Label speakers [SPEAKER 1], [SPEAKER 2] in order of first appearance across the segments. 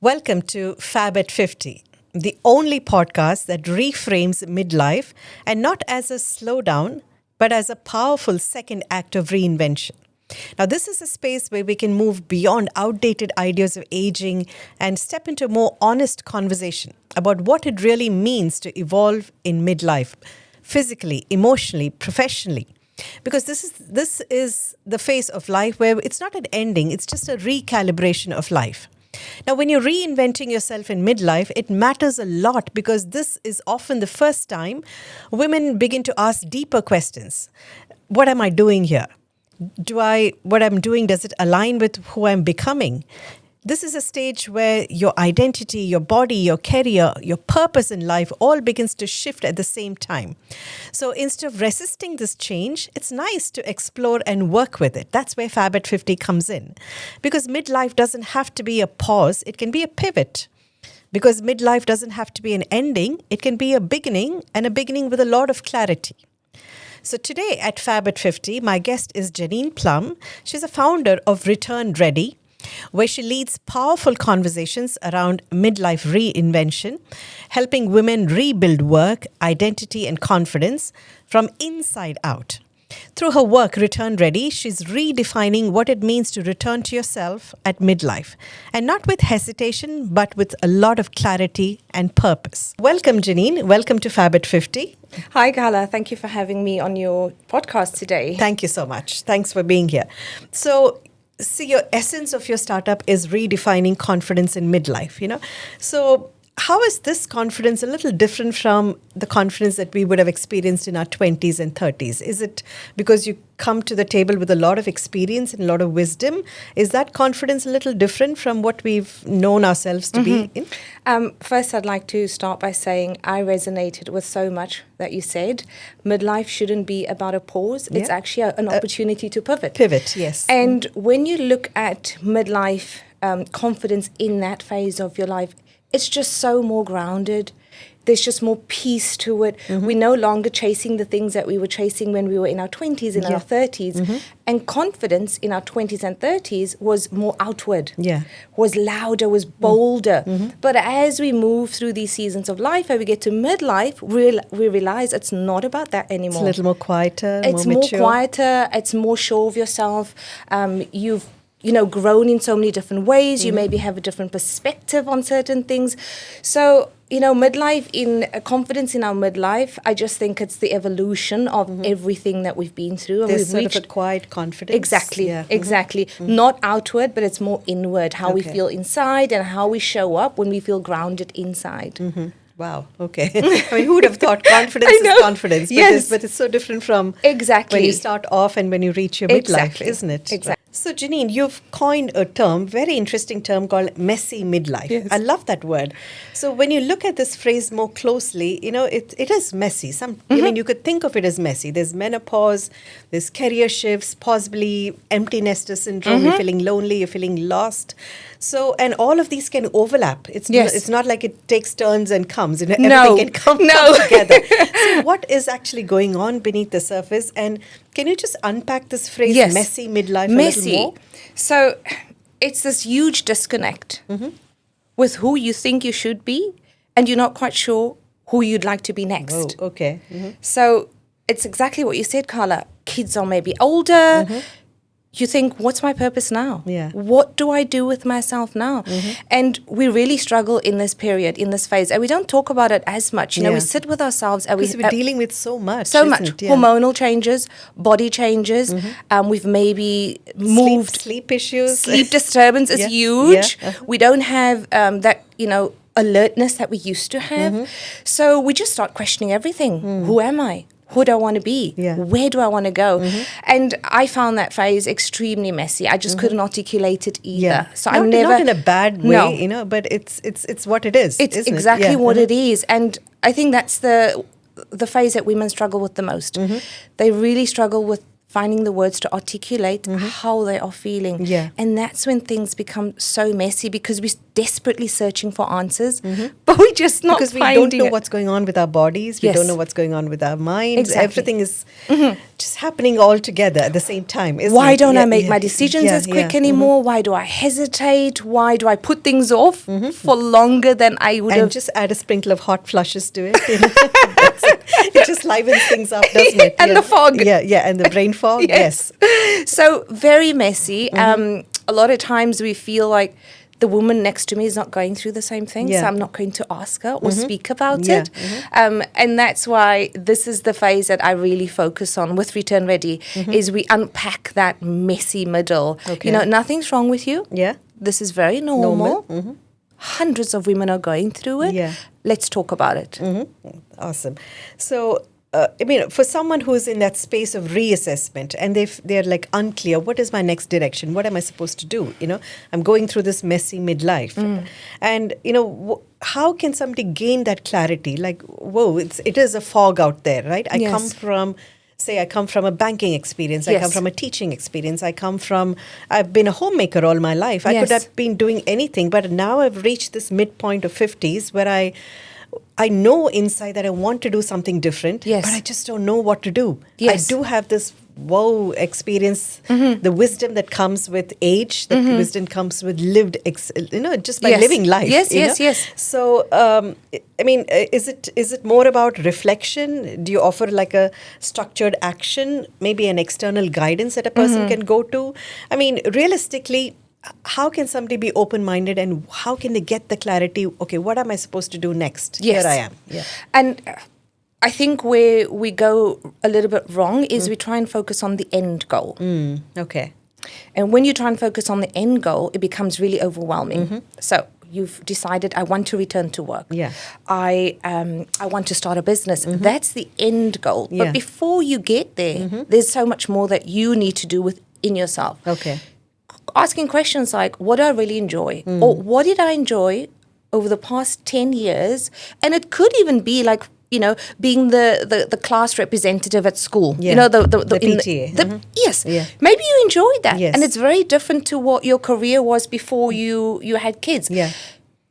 [SPEAKER 1] Welcome to Fab at 50, the only podcast that reframes midlife and not as a slowdown, but as a powerful second act of reinvention. Now, this is a space where we can move beyond outdated ideas of aging and step into a more honest conversation about what it really means to evolve in midlife, physically, emotionally, professionally. Because this is the phase of life where it's not an ending, it's just a recalibration of life. Now, when you're reinventing yourself in midlife, it matters a lot because this is often the first time women begin to ask deeper questions. What am I doing here? What I'm doing, does it align with who I'm becoming? This is a stage where your identity, your body, your career, your purpose in life all begins to shift at the same time. So instead of resisting this change, it's nice to explore and work with it. That's where Fab at 50 comes in. Because midlife doesn't have to be a pause, it can be a pivot. Because midlife doesn't have to be an ending, it can be a beginning, and a beginning with a lot of clarity. So today at Fab at 50, my guest is Janine Plum. She's a founder of Return Ready, where she leads powerful conversations around midlife reinvention, helping women rebuild work, identity, and confidence from inside out. Through her work, Return Ready, she's redefining what it means to return to yourself at midlife, and not with hesitation, but with a lot of clarity and purpose. Welcome, Janine. Welcome to Fab at 50.
[SPEAKER 2] Hi, Gala. Thank you for having me on your podcast today.
[SPEAKER 1] Thank you so much. Thanks for being here. So, your essence of your startup is redefining confidence in midlife, So how is this confidence a little different from the confidence that we would have experienced in our 20s and 30s? Is it because you come to the table with a lot of experience and a lot of wisdom? Is that confidence a little different from what we've known ourselves to be in?
[SPEAKER 2] First, I'd like to start by saying I resonated with so much that you said. Midlife shouldn't be about a pause. Yeah. It's actually an opportunity to pivot.
[SPEAKER 1] Pivot, yes.
[SPEAKER 2] And when you look at midlife confidence in that phase of your life, it's just so more grounded. There's just more peace to it. Mm-hmm. We're no longer chasing the things that we were chasing when we were in our 20s and our 30s. Mm-hmm. And confidence in our 20s and 30s was more outward, was louder, was bolder. Mm-hmm. But as we move through these seasons of life, and we get to midlife, we realize it's not about that anymore.
[SPEAKER 1] It's a little more quieter,
[SPEAKER 2] it's
[SPEAKER 1] more mature.
[SPEAKER 2] More quieter, it's more sure of yourself. You've grown in so many different ways. Mm-hmm. You maybe have a different perspective on certain things. So, midlife, confidence in our midlife, I just think it's the evolution of everything that we've been through. And
[SPEAKER 1] There's sort of a quiet confidence.
[SPEAKER 2] Exactly, exactly. Mm-hmm. Not outward, but it's more inward, how we feel inside and how we show up when we feel grounded inside.
[SPEAKER 1] Mm-hmm. Wow, okay. I mean, who would have thought confidence is confidence? But it's so different from when you start off and when you reach your midlife, isn't it?
[SPEAKER 2] Exactly.
[SPEAKER 1] So, Janine, you've coined a term, very interesting term called messy midlife.
[SPEAKER 2] Yes.
[SPEAKER 1] I love that word. So when you look at this phrase more closely, it is messy. I mean, you could think of it as messy. There's menopause, there's career shifts, possibly empty nester syndrome, you're feeling lonely, you're feeling lost. So, and all of these can overlap. It's not like it takes turns and comes. Everything can come together. So what is actually going on beneath the surface? And can you just unpack this phrase, messy midlife, a little more?
[SPEAKER 2] So it's this huge disconnect with who you think you should be, and you're not quite sure who you'd like to be next.
[SPEAKER 1] Oh, okay. Mm-hmm.
[SPEAKER 2] So it's exactly what you said, Carla. Kids are maybe older. You think, what's my purpose now?
[SPEAKER 1] Yeah.
[SPEAKER 2] What do I do with myself now? And we really struggle in this period, in this phase. And we don't talk about it as much. We sit with ourselves. And
[SPEAKER 1] we're dealing with so much.
[SPEAKER 2] So much. Hormonal changes, body changes. We've maybe moved.
[SPEAKER 1] Sleep issues.
[SPEAKER 2] Sleep disturbance is huge. Yeah. We don't have that, alertness that we used to have. So we just start questioning everything. Who am I? Who do I want to be?
[SPEAKER 1] Yeah.
[SPEAKER 2] Where do I want to go? And I found that phase extremely messy. I just couldn't articulate it either.
[SPEAKER 1] Yeah.
[SPEAKER 2] So
[SPEAKER 1] not in a bad way, but it's what it is.
[SPEAKER 2] It's exactly what it is. And I think that's the phase that women struggle with the most. They really struggle with finding the words to articulate how they are feeling.
[SPEAKER 1] Yeah.
[SPEAKER 2] And that's when things become so messy because we desperately searching for answers, but we're just not
[SPEAKER 1] because we
[SPEAKER 2] finding
[SPEAKER 1] don't know
[SPEAKER 2] it.
[SPEAKER 1] what's going on with our bodies. We
[SPEAKER 2] Yes.
[SPEAKER 1] don't know what's going on with our minds.
[SPEAKER 2] Exactly.
[SPEAKER 1] Everything is just happening all together at the same time. Isn't
[SPEAKER 2] Why
[SPEAKER 1] it?
[SPEAKER 2] don't
[SPEAKER 1] Yeah,
[SPEAKER 2] I make
[SPEAKER 1] yeah,
[SPEAKER 2] my decisions
[SPEAKER 1] yeah,
[SPEAKER 2] as quick
[SPEAKER 1] yeah.
[SPEAKER 2] anymore? Why do I hesitate? Why do I put things off for longer than I would
[SPEAKER 1] And
[SPEAKER 2] have?
[SPEAKER 1] just add a sprinkle of hot flushes to it. That's it. It just livens things up, doesn't it?
[SPEAKER 2] And
[SPEAKER 1] Yeah.
[SPEAKER 2] the fog.
[SPEAKER 1] Yeah, yeah, and the brain fog. Yes.
[SPEAKER 2] So very messy. A lot of times we feel like the woman next to me is not going through the same thing, so
[SPEAKER 1] Yeah.
[SPEAKER 2] I'm not going to ask her or speak about
[SPEAKER 1] Yeah.
[SPEAKER 2] it. And that's why this is the phase that I really focus on with Return Ready, is we unpack that messy middle.
[SPEAKER 1] Okay.
[SPEAKER 2] You know, nothing's wrong with you.
[SPEAKER 1] Yeah.
[SPEAKER 2] This is very normal. Hundreds of women are going through it.
[SPEAKER 1] Yeah.
[SPEAKER 2] Let's talk about it.
[SPEAKER 1] Awesome. So, I mean, for someone who's in that space of reassessment and they're like unclear, what is my next direction? What am I supposed to do? You know, I'm going through this messy midlife. And, you know, how can somebody gain that clarity? Like, whoa, it is a fog out there, right? I
[SPEAKER 2] Yes.
[SPEAKER 1] come from a banking experience. I
[SPEAKER 2] Yes.
[SPEAKER 1] come from a teaching experience. I've been a homemaker all my life. I could
[SPEAKER 2] Yes.
[SPEAKER 1] have been doing anything, but now I've reached this midpoint of 50s where I know inside that I want to do something different,
[SPEAKER 2] Yes.
[SPEAKER 1] but I just don't know what to do.
[SPEAKER 2] Yes.
[SPEAKER 1] I do have this experience, the wisdom that comes with age, the wisdom comes with just by
[SPEAKER 2] Yes.
[SPEAKER 1] living life.
[SPEAKER 2] Yes,
[SPEAKER 1] you
[SPEAKER 2] yes,
[SPEAKER 1] know?
[SPEAKER 2] yes.
[SPEAKER 1] So, I mean, is it more about reflection? Do you offer like a structured action, maybe an external guidance that a person can go to? I mean, realistically, how can somebody be open-minded and how can they get the clarity, okay, what am I supposed to do next?
[SPEAKER 2] Yes.
[SPEAKER 1] Here I am. Yeah.
[SPEAKER 2] And I think where we go a little bit wrong is we try and focus on the end goal.
[SPEAKER 1] Okay.
[SPEAKER 2] And when you try and focus on the end goal, it becomes really overwhelming. So you've decided, I want to return to work.
[SPEAKER 1] Yeah.
[SPEAKER 2] I want to start a business. That's the end goal.
[SPEAKER 1] Yeah.
[SPEAKER 2] But before you get there, there's so much more that you need to do within yourself.
[SPEAKER 1] Okay.
[SPEAKER 2] Asking questions like, what do I really enjoy? Or what did I enjoy over the past 10 years? And it could even be like, you know, being the class representative at school.
[SPEAKER 1] Yeah.
[SPEAKER 2] You know, the
[SPEAKER 1] PTA.
[SPEAKER 2] Yes.
[SPEAKER 1] Yeah.
[SPEAKER 2] Maybe you enjoyed that.
[SPEAKER 1] Yes.
[SPEAKER 2] And it's very different to what your career was before you had kids.
[SPEAKER 1] Yeah.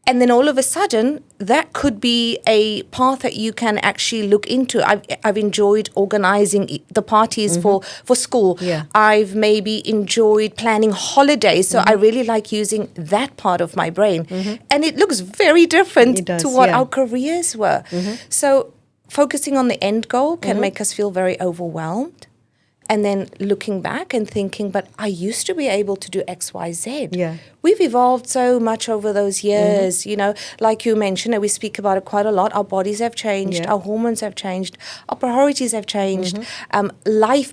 [SPEAKER 2] And then all of a sudden, that could be a path that you can actually look into. I've enjoyed organizing the parties for school.
[SPEAKER 1] Yeah.
[SPEAKER 2] I've maybe enjoyed planning holidays. So I really like using that part of my brain. And it looks very different
[SPEAKER 1] It does,
[SPEAKER 2] to what
[SPEAKER 1] yeah.
[SPEAKER 2] our careers were. So focusing on the end goal can make us feel very overwhelmed. And then looking back and thinking, but I used to be able to do X, Y, Z.
[SPEAKER 1] Yeah.
[SPEAKER 2] We've evolved so much over those years, you know, like you mentioned, and we speak about it quite a lot. Our bodies have changed,
[SPEAKER 1] Yeah.
[SPEAKER 2] our hormones have changed, our priorities have changed.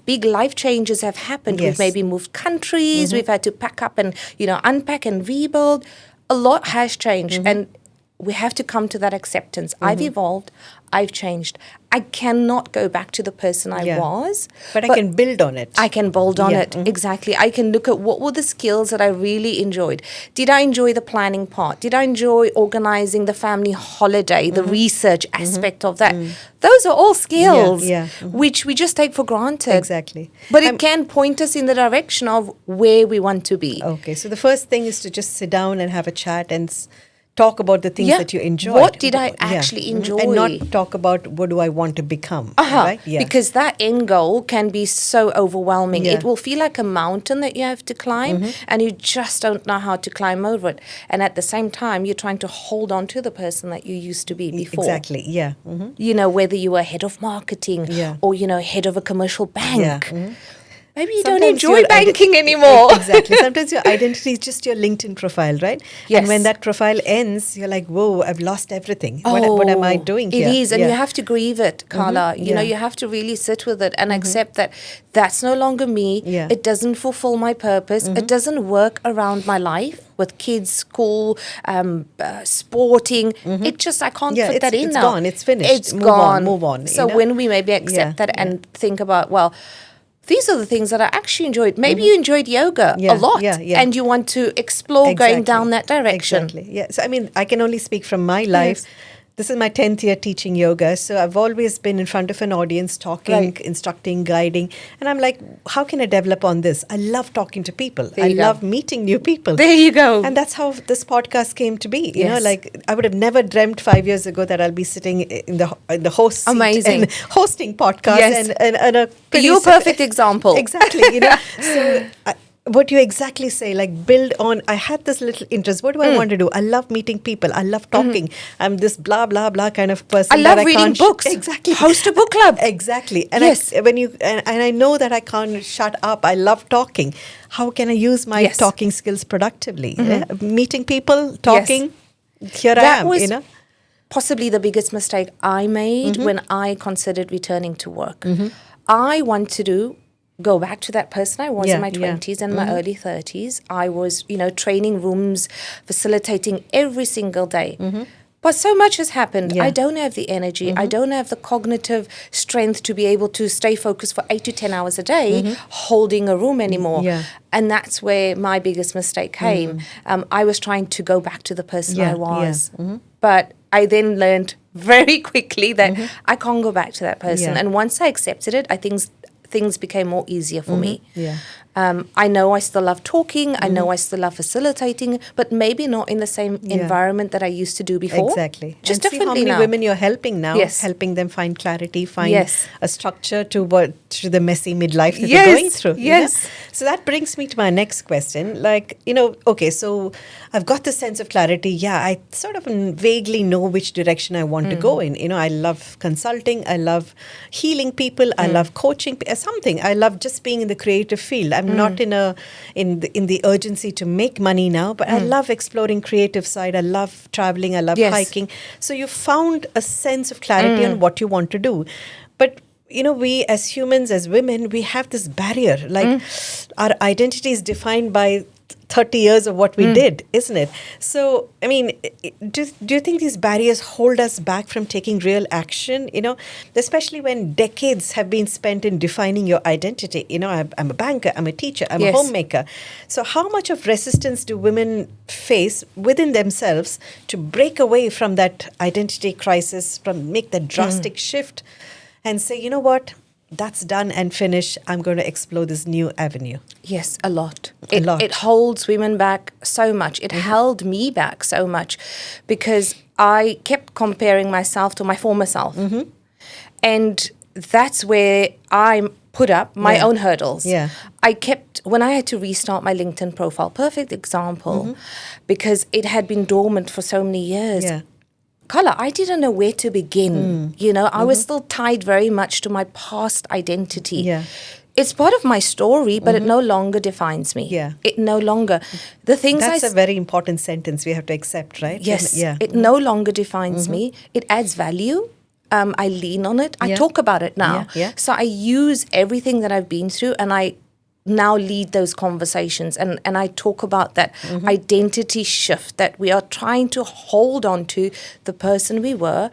[SPEAKER 2] Big life changes have happened.
[SPEAKER 1] Yes.
[SPEAKER 2] We've maybe moved countries, we've had to pack up and, you know, unpack and rebuild. A lot has changed. And we have to come to that acceptance. I've evolved. I've changed. I cannot go back to the person I
[SPEAKER 1] Yeah.
[SPEAKER 2] was.
[SPEAKER 1] But I can build on it.
[SPEAKER 2] I can build on
[SPEAKER 1] Yeah.
[SPEAKER 2] it. Exactly. I can look at what were the skills that I really enjoyed. Did I enjoy the planning part? Did I enjoy organizing the family holiday, the research aspect of that? Those are all skills
[SPEAKER 1] Yeah.
[SPEAKER 2] which we just take for granted.
[SPEAKER 1] Exactly.
[SPEAKER 2] But it can point us in the direction of where we want to be.
[SPEAKER 1] Okay. So the first thing is to just sit down and have a chat and talk about the things
[SPEAKER 2] Yeah.
[SPEAKER 1] that you enjoyed.
[SPEAKER 2] What did I actually enjoy?
[SPEAKER 1] And not talk about what do I want to become. Right? Yeah.
[SPEAKER 2] Because that end goal can be so overwhelming.
[SPEAKER 1] Yeah.
[SPEAKER 2] It will feel like a mountain that you have to climb and you just don't know how to climb over it. And at the same time, you're trying to hold on to the person that you used to be before.
[SPEAKER 1] Exactly. Yeah.
[SPEAKER 2] You know, whether you were head of marketing
[SPEAKER 1] Yeah.
[SPEAKER 2] or, you know, head of a commercial bank.
[SPEAKER 1] Yeah.
[SPEAKER 2] Maybe you
[SPEAKER 1] Sometimes
[SPEAKER 2] don't enjoy
[SPEAKER 1] your
[SPEAKER 2] banking anymore.
[SPEAKER 1] Exactly. Sometimes your identity is just your LinkedIn profile, right?
[SPEAKER 2] Yes.
[SPEAKER 1] And when that profile ends, you're like, whoa, I've lost everything. What am I doing here?
[SPEAKER 2] It is, and
[SPEAKER 1] Yeah.
[SPEAKER 2] you have to grieve it, Carla. You know,
[SPEAKER 1] Yeah.
[SPEAKER 2] you have to really sit with it and accept that that's no longer me.
[SPEAKER 1] Yeah.
[SPEAKER 2] It doesn't fulfill my purpose. It doesn't work around my life with kids, school, sporting. It just, I can't
[SPEAKER 1] Yeah,
[SPEAKER 2] fit that in
[SPEAKER 1] it's
[SPEAKER 2] now.
[SPEAKER 1] gone. It's finished.
[SPEAKER 2] It's
[SPEAKER 1] Move
[SPEAKER 2] gone.
[SPEAKER 1] on, move on,
[SPEAKER 2] So
[SPEAKER 1] you know?
[SPEAKER 2] when we maybe accept that and think about, well, these are the things that I actually enjoyed. Maybe you enjoyed yoga
[SPEAKER 1] Yeah,
[SPEAKER 2] a lot
[SPEAKER 1] yeah.
[SPEAKER 2] and you want to explore going down that direction.
[SPEAKER 1] Exactly. Yeah. So I mean, I can only speak from my life.
[SPEAKER 2] Yes.
[SPEAKER 1] this is my 10th year teaching yoga. So I've always been in front of an audience, talking,
[SPEAKER 2] Right.
[SPEAKER 1] instructing, guiding. And I'm like, how can I develop on this? I love talking to people.
[SPEAKER 2] There
[SPEAKER 1] I
[SPEAKER 2] you go.
[SPEAKER 1] love meeting new people.
[SPEAKER 2] There you go.
[SPEAKER 1] And that's how this podcast came to be. You know,
[SPEAKER 2] Yes.
[SPEAKER 1] like I would have never dreamt 5 years ago that I'll be sitting in the host seat
[SPEAKER 2] Amazing.
[SPEAKER 1] and hosting podcasts
[SPEAKER 2] Yes.
[SPEAKER 1] and a pretty
[SPEAKER 2] You're a perfect example.
[SPEAKER 1] Exactly. You know, so what you exactly say, like build on. I had this little interest. What do I want to do? I love meeting people. I love talking. I'm this blah blah blah kind of person.
[SPEAKER 2] I love
[SPEAKER 1] that
[SPEAKER 2] reading
[SPEAKER 1] can't
[SPEAKER 2] books.
[SPEAKER 1] Exactly.
[SPEAKER 2] Host a book club.
[SPEAKER 1] Exactly. And
[SPEAKER 2] Yes.
[SPEAKER 1] and I know that I can't shut up. I love talking. How can I use my
[SPEAKER 2] Yes.
[SPEAKER 1] talking skills productively? Meeting people, talking. Here I
[SPEAKER 2] That
[SPEAKER 1] am.
[SPEAKER 2] was
[SPEAKER 1] You know.
[SPEAKER 2] possibly the biggest mistake I made when I considered returning to work. I want to go back to that person I was
[SPEAKER 1] Yeah,
[SPEAKER 2] in my
[SPEAKER 1] yeah.
[SPEAKER 2] 20s and my early 30s. I was, training rooms, facilitating every single day. But so much has happened.
[SPEAKER 1] Yeah.
[SPEAKER 2] I don't have the energy. I don't have the cognitive strength to be able to stay focused for 8 to 10 hours a day holding a room anymore.
[SPEAKER 1] Yeah.
[SPEAKER 2] And that's where my biggest mistake came. I was trying to go back to the person
[SPEAKER 1] Yeah,
[SPEAKER 2] I was.
[SPEAKER 1] yeah.
[SPEAKER 2] But I then learned very quickly that I can't go back to that person.
[SPEAKER 1] Yeah.
[SPEAKER 2] And once I accepted it, things became more easier for me.
[SPEAKER 1] Yeah.
[SPEAKER 2] I know I still love talking. I know I still love facilitating, but maybe not in the same environment that I used to do before.
[SPEAKER 1] Exactly.
[SPEAKER 2] Just
[SPEAKER 1] and see how
[SPEAKER 2] differently
[SPEAKER 1] many
[SPEAKER 2] now.
[SPEAKER 1] women you're helping now,
[SPEAKER 2] Yes.
[SPEAKER 1] helping them find clarity, find
[SPEAKER 2] Yes.
[SPEAKER 1] a structure to the messy midlife that
[SPEAKER 2] Yes,
[SPEAKER 1] they're going through. you know?
[SPEAKER 2] yes.
[SPEAKER 1] So that brings me to my next question. Like, okay, so I've got this sense of clarity. Yeah, I sort of vaguely know which direction I want to go in. I love consulting. I love healing people. I love coaching something. I love just being in the creative field. I'm not in the urgency to make money now, but I love exploring creative side. I love traveling. I love
[SPEAKER 2] Yes.
[SPEAKER 1] hiking. So you found a sense of clarity on what you want to do. But we as humans, as women, we have this barrier. Like our identity is defined by 30 years of what we did, isn't it? So, I mean, do you think these barriers hold us back from taking real action? Especially when decades have been spent in defining your identity. I'm a banker, I'm a teacher, I'm a
[SPEAKER 2] Yes.
[SPEAKER 1] homemaker. So how much of resistance do women face within themselves to break away from that identity crisis, from make that drastic shift and say, you know what? That's done and finished. I'm going to explore this new avenue.
[SPEAKER 2] Yes, a lot.
[SPEAKER 1] A lot.
[SPEAKER 2] It holds women back so much. It held me back so much because I kept comparing myself to my former self. And that's where I put up my own hurdles.
[SPEAKER 1] Yeah.
[SPEAKER 2] When I had to restart my LinkedIn profile, perfect example, because it had been dormant for so many years.
[SPEAKER 1] Yeah.
[SPEAKER 2] Carla, I didn't know where to begin. I was still tied very much to my past identity.
[SPEAKER 1] Yeah.
[SPEAKER 2] It's part of my story, but it no longer defines me.
[SPEAKER 1] Yeah.
[SPEAKER 2] It no longer. The things
[SPEAKER 1] That's a very important sentence we have to accept, right?
[SPEAKER 2] yes,
[SPEAKER 1] Yeah.
[SPEAKER 2] it no longer defines me. It adds value. I lean on it. I
[SPEAKER 1] Yeah.
[SPEAKER 2] talk about it now.
[SPEAKER 1] Yeah.
[SPEAKER 2] So I use everything that I've been through and I now lead those conversations and I talk about that identity shift that we are trying to hold on to the person we were,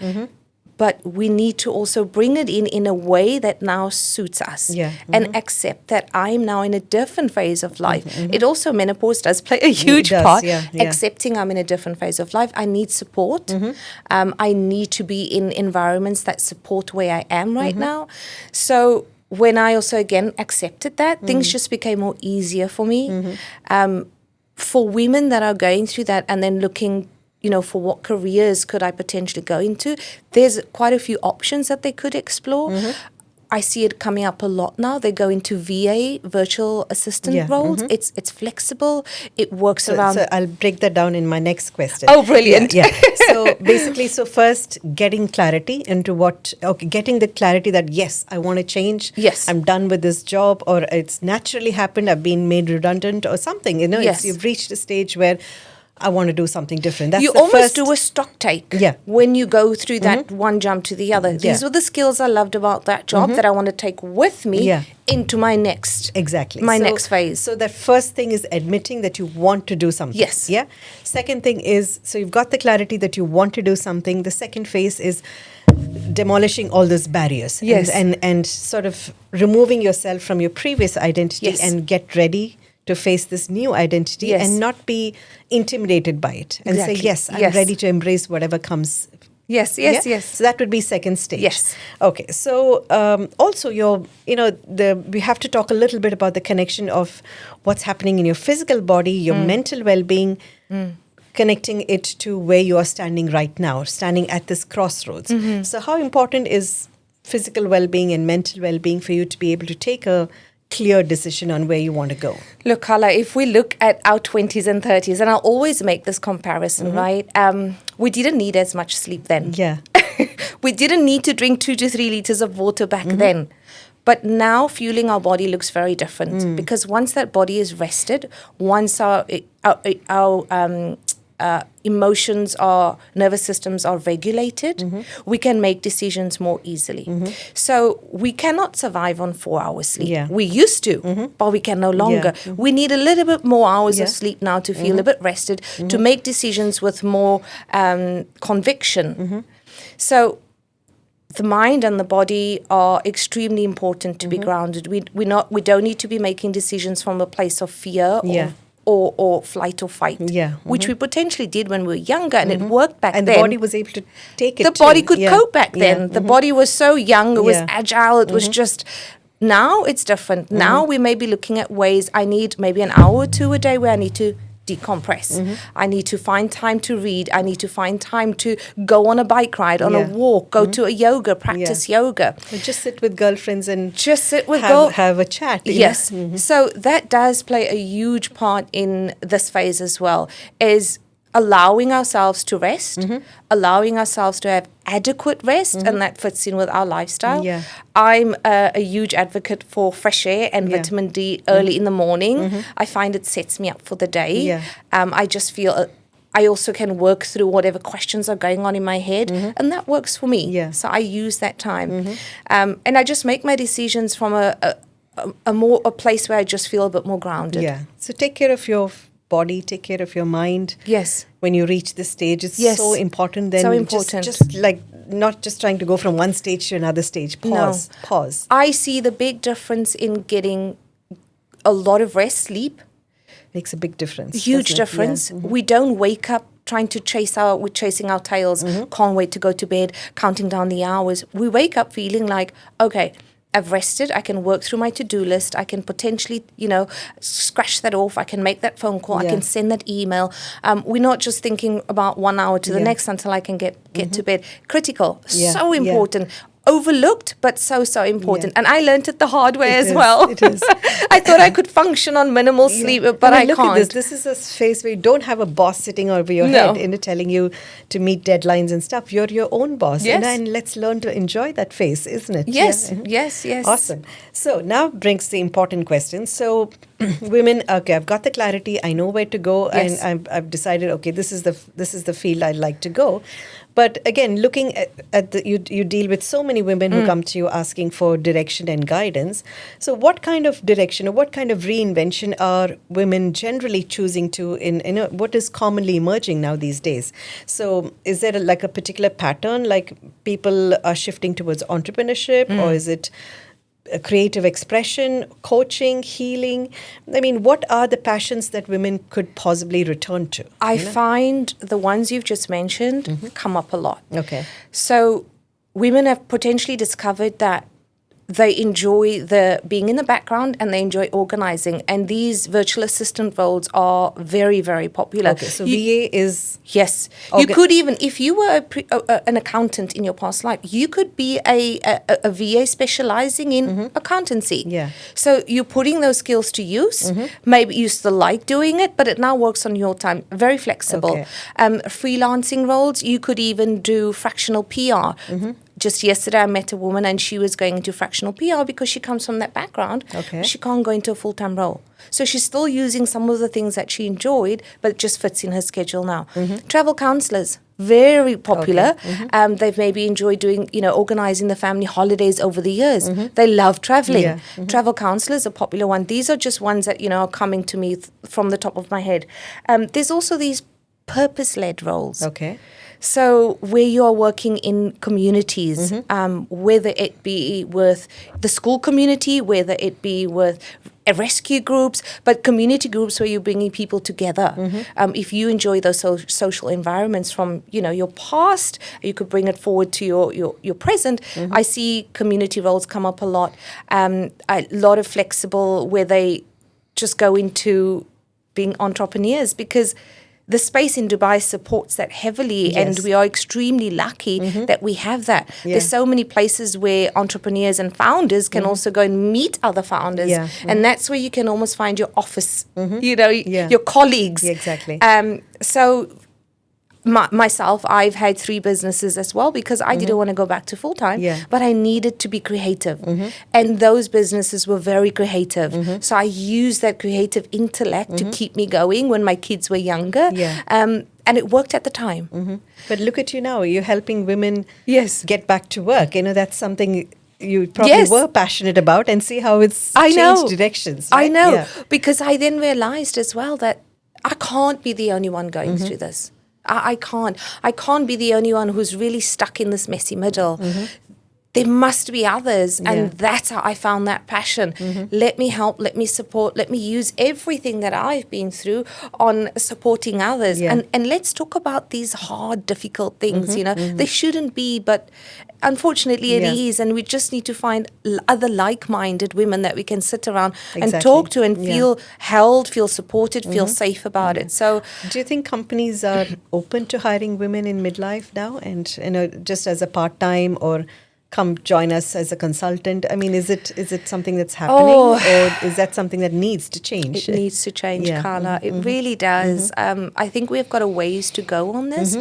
[SPEAKER 2] but we need to also bring it in a way that now suits us and accept that I'm now in a different phase of life. It also, menopause does play a huge part.
[SPEAKER 1] Yeah.
[SPEAKER 2] Accepting I'm in a different phase of life. I need support. I need to be in environments that support where I am right now. So when I also, again, accepted that, things just became more easier for me. For women that are going through that and then looking, for what careers could I potentially go into, there's quite a few options that they could explore. I see it coming up a lot now. They go into VA, virtual assistant roles. It's flexible. It works around.
[SPEAKER 1] So I'll break that down in my next question.
[SPEAKER 2] Oh, brilliant.
[SPEAKER 1] Yeah. So basically, first getting clarity into getting the clarity that, yes, I want to change.
[SPEAKER 2] Yes.
[SPEAKER 1] I'm done with this job, or it's naturally happened. I've been made redundant or something.
[SPEAKER 2] Yes.
[SPEAKER 1] You've reached a stage where I want to do something different. That's
[SPEAKER 2] You
[SPEAKER 1] the
[SPEAKER 2] almost
[SPEAKER 1] first,
[SPEAKER 2] do a stock take
[SPEAKER 1] Yeah.
[SPEAKER 2] when you go through that one jump to the other. These were the skills I loved about that job that I want to take with me into my next next phase.
[SPEAKER 1] So that first thing is admitting that you want to do something.
[SPEAKER 2] Yes.
[SPEAKER 1] Yeah. Second thing is, so you've got the clarity that you want to do something. The second phase is demolishing all those barriers.
[SPEAKER 2] Yes.
[SPEAKER 1] And sort of removing yourself from your previous identity
[SPEAKER 2] Yes.
[SPEAKER 1] and get ready to face this new identity
[SPEAKER 2] Yes.
[SPEAKER 1] and not be intimidated by it and say,
[SPEAKER 2] Exactly.
[SPEAKER 1] yes, I'm
[SPEAKER 2] Yes.
[SPEAKER 1] ready to embrace whatever comes
[SPEAKER 2] Yes, yes, yes.
[SPEAKER 1] So that would be second stage.
[SPEAKER 2] Yes.
[SPEAKER 1] Okay. So also we have to talk a little bit about the connection of what's happening in your physical body, your mental well-being, connecting it to where you are standing right now, standing at this crossroads. So how important is physical well-being and mental well-being for you to be able to take a clear decision on where you want to go?
[SPEAKER 2] Look, Carla, if we look at our 20s and 30s, and I'll always make this comparison, right? We didn't need as much sleep then.
[SPEAKER 1] Yeah.
[SPEAKER 2] We didn't need to drink 2 to 3 liters of water back then. But now fueling our body looks very different because once that body is rested, once our emotions, our nervous systems are regulated, we can make decisions more easily. So we cannot survive on 4 hours sleep.
[SPEAKER 1] Yeah.
[SPEAKER 2] We used to, but we can no longer. We need a little bit more hours of sleep now to feel a bit rested, to make decisions with more conviction. So the mind and the body are extremely important to be grounded. We don't need to be making decisions from a place of fear or flight or fight, which we potentially did when we were younger, and it worked back then.
[SPEAKER 1] And the body was able to take it.
[SPEAKER 2] The body could cope back then. The body was so young, it was agile, it was just... Now it's different. Now we may be looking at ways I need maybe an hour or 2 a day where I need to decompress. I need to find time to read. I need to find time to go on a bike ride, on a walk, go to a yoga, practice yoga.
[SPEAKER 1] Or just sit with girlfriends and have a chat.
[SPEAKER 2] Yes. So that does play a huge part in this phase as well, is allowing ourselves to rest, allowing ourselves to have adequate rest, and that fits in with our lifestyle. I'm a huge advocate for fresh air and vitamin D early in the morning. I find it sets me up for the day. I just feel I also can work through whatever questions are going on in my head, and that works for me. So I use that time. And I just make my decisions from a place where I just feel a bit more grounded.
[SPEAKER 1] So take care of your body, take care of your mind. When you reach this stage, it's so important. Then
[SPEAKER 2] so important.
[SPEAKER 1] Just like not just trying to go from one stage to another stage. Pause.
[SPEAKER 2] I see the big difference in getting a lot of rest, sleep.
[SPEAKER 1] Makes a big difference.
[SPEAKER 2] Huge difference. We don't wake up trying to we're chasing our tails, can't wait to go to bed, counting down the hours. We wake up feeling like, okay, I've rested, I can work through my to-do list, I can potentially, scratch that off, I can make that phone call, I can send that email. We're not just thinking about 1 hour to the next until I can get to bed. Critical, so important. Overlooked, but so important. And I learned it the hard way as well.
[SPEAKER 1] It is.
[SPEAKER 2] I thought I could function on minimal sleep, but I
[SPEAKER 1] look
[SPEAKER 2] can't.
[SPEAKER 1] At this is a phase where you don't have a boss sitting over your head telling you to meet deadlines and stuff. You're your own boss. And let's learn to enjoy that phase, isn't it?
[SPEAKER 2] Yes.
[SPEAKER 1] Awesome. So now brings the important question. So women, okay, I've got the clarity. I know where to go, and I've decided, okay, this is the field I'd like to go. But again, looking at you deal with so many women who come to you asking for direction and guidance. So what kind of direction or what kind of reinvention are women generally choosing to in what is commonly emerging now these days? So is there a particular pattern, like people are shifting towards entrepreneurship, or is it creative expression, coaching, healing? I mean, what are the passions that women could possibly return to?
[SPEAKER 2] I find the ones you've just mentioned come up a lot.
[SPEAKER 1] Okay.
[SPEAKER 2] So women have potentially discovered that they enjoy the being in the background and they enjoy organizing. And these virtual assistant roles are very, very popular.
[SPEAKER 1] Okay, so VA is...
[SPEAKER 2] Yes. You could even, if you were an accountant in your past life, you could be a VA specializing in accountancy. So you're putting those skills to use. Maybe you still like doing it, but it now works on your time. Very flexible. Freelancing roles, you could even do fractional PR. Just yesterday, I met a woman and she was going into fractional PR because she comes from that background. She can't go into a full-time role. So she's still using some of the things that she enjoyed, but it just fits in her schedule now. Travel counselors, very popular. They've maybe enjoyed doing, organizing the family holidays over the years. They love traveling. Travel counselors are a popular one. These are just ones that, are coming to me from the top of my head. There's also these purpose-led roles. So where you are working in communities, whether it be with the school community, whether it be with rescue groups, but community groups where you're bringing people together. If you enjoy those social environments from, your past, you could bring it forward to your present. I see community roles come up a lot. A lot of flexible where they just go into being entrepreneurs, because the space in Dubai supports that heavily, and we are extremely lucky that we have that. There's so many places where entrepreneurs and founders can also go and meet other founders, and that's where you can almost find your office, your colleagues.
[SPEAKER 1] Exactly.
[SPEAKER 2] So myself, I've had 3 businesses as well, because I didn't want to go back to full-time, but I needed to be creative. And those businesses were very creative. So I used that creative intellect to keep me going when my kids were younger. And it worked at the time.
[SPEAKER 1] But look at you now, you're helping women get back to work. That's something you probably were passionate about, and see how it's changed directions. Right?
[SPEAKER 2] I know, because I then realized as well that I can't be the only one going through this. I can't. I can't be the only one who's really stuck in this messy middle. There must be others. And that's how I found that passion. Let me help, let me support, let me use everything that I've been through on supporting others. And let's talk about these hard, difficult things, They shouldn't be, but unfortunately it is. And we just need to find other like-minded women that we can sit around and talk to and feel held, feel supported, feel safe about it. So
[SPEAKER 1] do you think companies are open to hiring women in midlife now, and just as a part-time, or come join us as a consultant? I mean, is it something that's happening, or is that something that needs to change?
[SPEAKER 2] It needs to change, Carla. It really does. I think we've got a ways to go on this.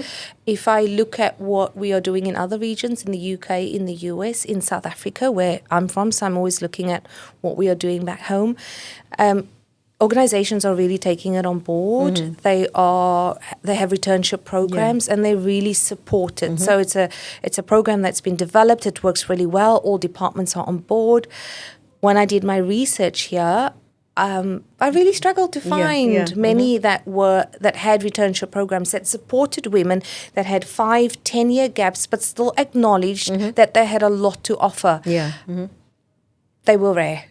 [SPEAKER 2] If I look at what we are doing in other regions, in the UK, in the US, in South Africa, where I'm from, so I'm always looking at what we are doing back home. Organizations are really taking it on board. They have returnship programs, and they really support it. So it's a program that's been developed. It works really well. All departments are on board. When I did my research here, I really struggled to find many that had returnship programs that supported women that had 5-10 year gaps, but still acknowledged that they had a lot to offer. They were rare.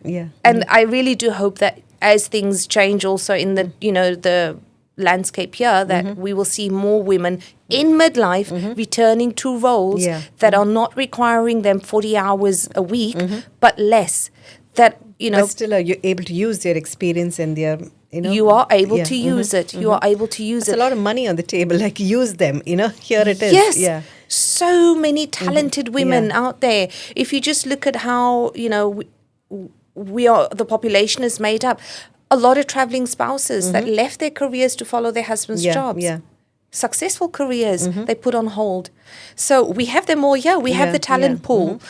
[SPEAKER 2] And I really do hope that as things change also in the the landscape here, that we will see more women in midlife returning to roles that are not requiring them 40 hours a week, but less. That
[SPEAKER 1] but still, are you able to use their experience and their
[SPEAKER 2] you are able to use it. You are able to use it.
[SPEAKER 1] It's a lot of money on the table. Like, use them. Here it is.
[SPEAKER 2] Yes. So many talented women out there. If you just look at how the population is made up. A lot of traveling spouses that left their careers to follow their husband's jobs. Successful careers they put on hold. So we have them all here. We have the talent pool.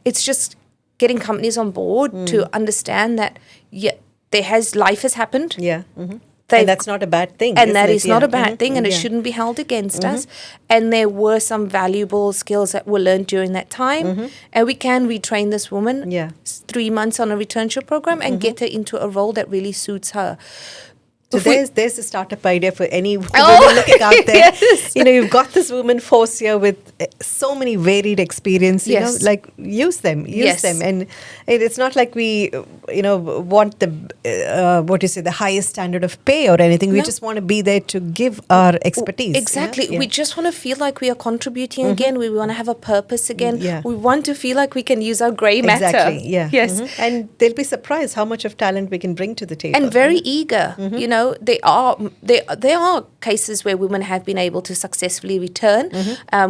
[SPEAKER 2] It's just getting companies on board to understand that life has happened.
[SPEAKER 1] And that's not a bad thing.
[SPEAKER 2] And that is not a bad thing, and it shouldn't be held against us. And there were some valuable skills that were learned during that time. And we can retrain this woman 3 months on a returnship program and get her into a role that really suits her.
[SPEAKER 1] So there's a startup idea for any woman looking out there. You've got this woman force here with so many varied experience. Like use them, and it's not like we, want the the highest standard of pay or anything. We just want to be there to give our expertise.
[SPEAKER 2] Exactly. We just want to feel like we are contributing again. We want to have a purpose again. We want to feel like we can use our grey matter.
[SPEAKER 1] Exactly. Yes. And they'll be surprised how much of talent we can bring to the table.
[SPEAKER 2] And very eager. There are cases where women have been able to successfully return,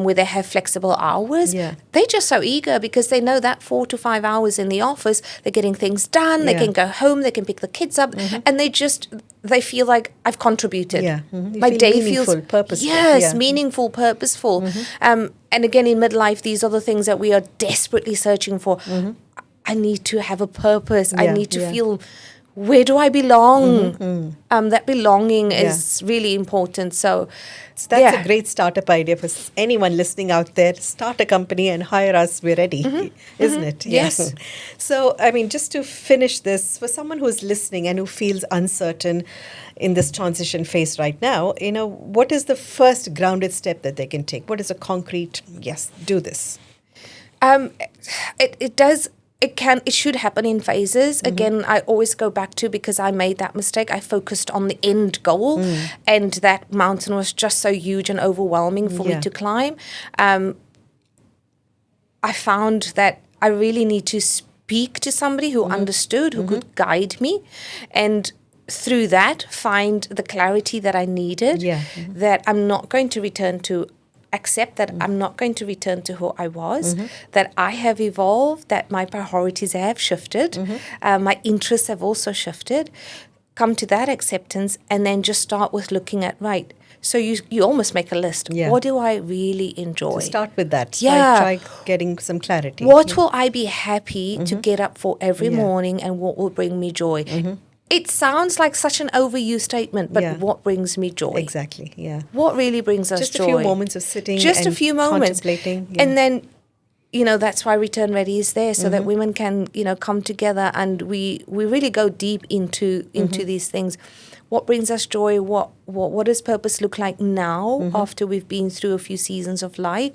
[SPEAKER 2] where they have flexible hours. They're just so eager because they know that 4 to 5 hours in the office, they're getting things done. They can go home, they can pick the kids up, and they feel like I've contributed. My day feels
[SPEAKER 1] purposeful.
[SPEAKER 2] Yes, meaningful, purposeful. And again, in midlife, these are the things that we are desperately searching for. I need to have a purpose. I need to feel, where do I belong? That belonging is really important. So
[SPEAKER 1] that's a great startup idea for anyone listening out there. Start a company and hire us. We're ready, isn't it?
[SPEAKER 2] Yes.
[SPEAKER 1] So, just to finish this, for someone who's listening and who feels uncertain in this transition phase right now, what is the first grounded step that they can take? What is a concrete, do this?
[SPEAKER 2] It does it should happen in phases. Again, I always go back to, because I made that mistake, I focused on the end goal, and that mountain was just so huge and overwhelming for me to climb. I found that I really need to speak to somebody who understood, who could guide me, and through that find the clarity that I needed, that I'm not going to return to, accept that I'm not going to return to who I was, that I have evolved, that my priorities have shifted, my interests have also shifted. Come to that acceptance, and then just start with looking at, right, so you almost make a list. What do I really enjoy?
[SPEAKER 1] So start with that.
[SPEAKER 2] Yeah.
[SPEAKER 1] Try getting some clarity.
[SPEAKER 2] What will I be happy to get up for every morning, and what will bring me joy? It sounds like such an overused statement, but what brings me joy?
[SPEAKER 1] Exactly, yeah.
[SPEAKER 2] What really brings us
[SPEAKER 1] Just
[SPEAKER 2] joy?
[SPEAKER 1] a few moments of sitting
[SPEAKER 2] Just
[SPEAKER 1] and
[SPEAKER 2] a few moments.
[SPEAKER 1] contemplating.
[SPEAKER 2] And then, that's why Return Ready is there, so that women can, come together, and we really go deep into these things. What brings us joy? What does purpose look like now after we've been through a few seasons of life?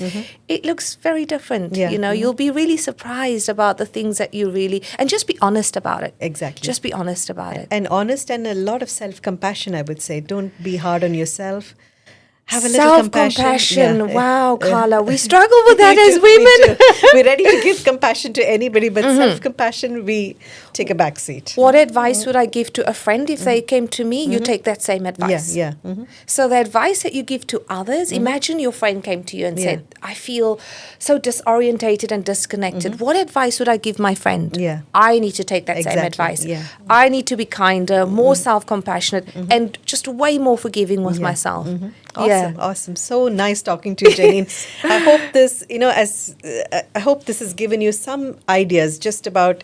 [SPEAKER 2] It looks very different. You'll be really surprised about the things that you really, and just be honest about it.
[SPEAKER 1] Exactly.
[SPEAKER 2] Just be honest about it.
[SPEAKER 1] And honest, and a lot of self-compassion, I would say. Don't be hard on yourself. Have a little compassion.
[SPEAKER 2] Yeah. Wow, Carla, we struggle with that as women.
[SPEAKER 1] We're ready to give compassion to anybody, but self-compassion, we take a back seat.
[SPEAKER 2] What advice would I give to a friend if they came to me? You take that same advice.
[SPEAKER 1] Yeah.
[SPEAKER 2] So the advice that you give to others, imagine your friend came to you and said, I feel so disorientated and disconnected. What advice would I give my friend?
[SPEAKER 1] Yeah.
[SPEAKER 2] I need to take that same advice.
[SPEAKER 1] Yeah.
[SPEAKER 2] I need to be kinder, more self-compassionate, and just way more forgiving with myself.
[SPEAKER 1] Awesome. So nice talking to you, Janine. I hope this, I hope this has given you some ideas just about,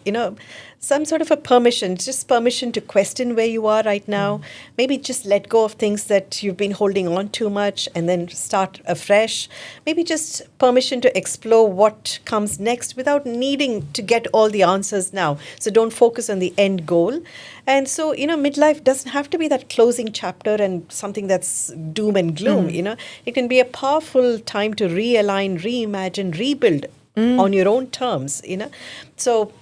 [SPEAKER 1] some sort of a permission to question where you are right now. Maybe just let go of things that you've been holding on too much and then start afresh. Maybe just permission to explore what comes next without needing to get all the answers now. So don't focus on the end goal. And so, midlife doesn't have to be that closing chapter and something that's doom and gloom, It can be a powerful time to realign, reimagine, rebuild on your own terms, So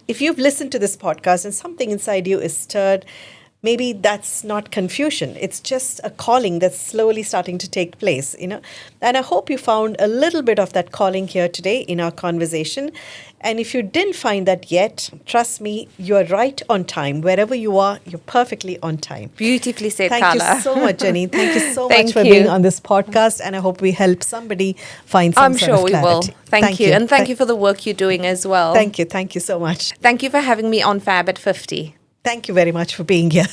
[SPEAKER 1] if you've listened to this podcast and something inside you is stirred, maybe that's not confusion. It's just a calling that's slowly starting to take place, And I hope you found a little bit of that calling here today in our conversation. And if you didn't find that yet, trust me, you're right on time. Wherever you are, you're perfectly on time.
[SPEAKER 2] Beautifully said,
[SPEAKER 1] Thank
[SPEAKER 2] Carla.
[SPEAKER 1] you so much, Janine. Thank you so
[SPEAKER 2] Thank
[SPEAKER 1] much for
[SPEAKER 2] you.
[SPEAKER 1] being on this podcast. And I hope we help somebody find some
[SPEAKER 2] I'm
[SPEAKER 1] sort
[SPEAKER 2] sure
[SPEAKER 1] of
[SPEAKER 2] we
[SPEAKER 1] clarity.
[SPEAKER 2] will. Thank you. And thank you for the work you're doing as well.
[SPEAKER 1] Thank you. Thank you so much.
[SPEAKER 2] Thank you for having me on Fab at 50.
[SPEAKER 1] Thank you very much for being here.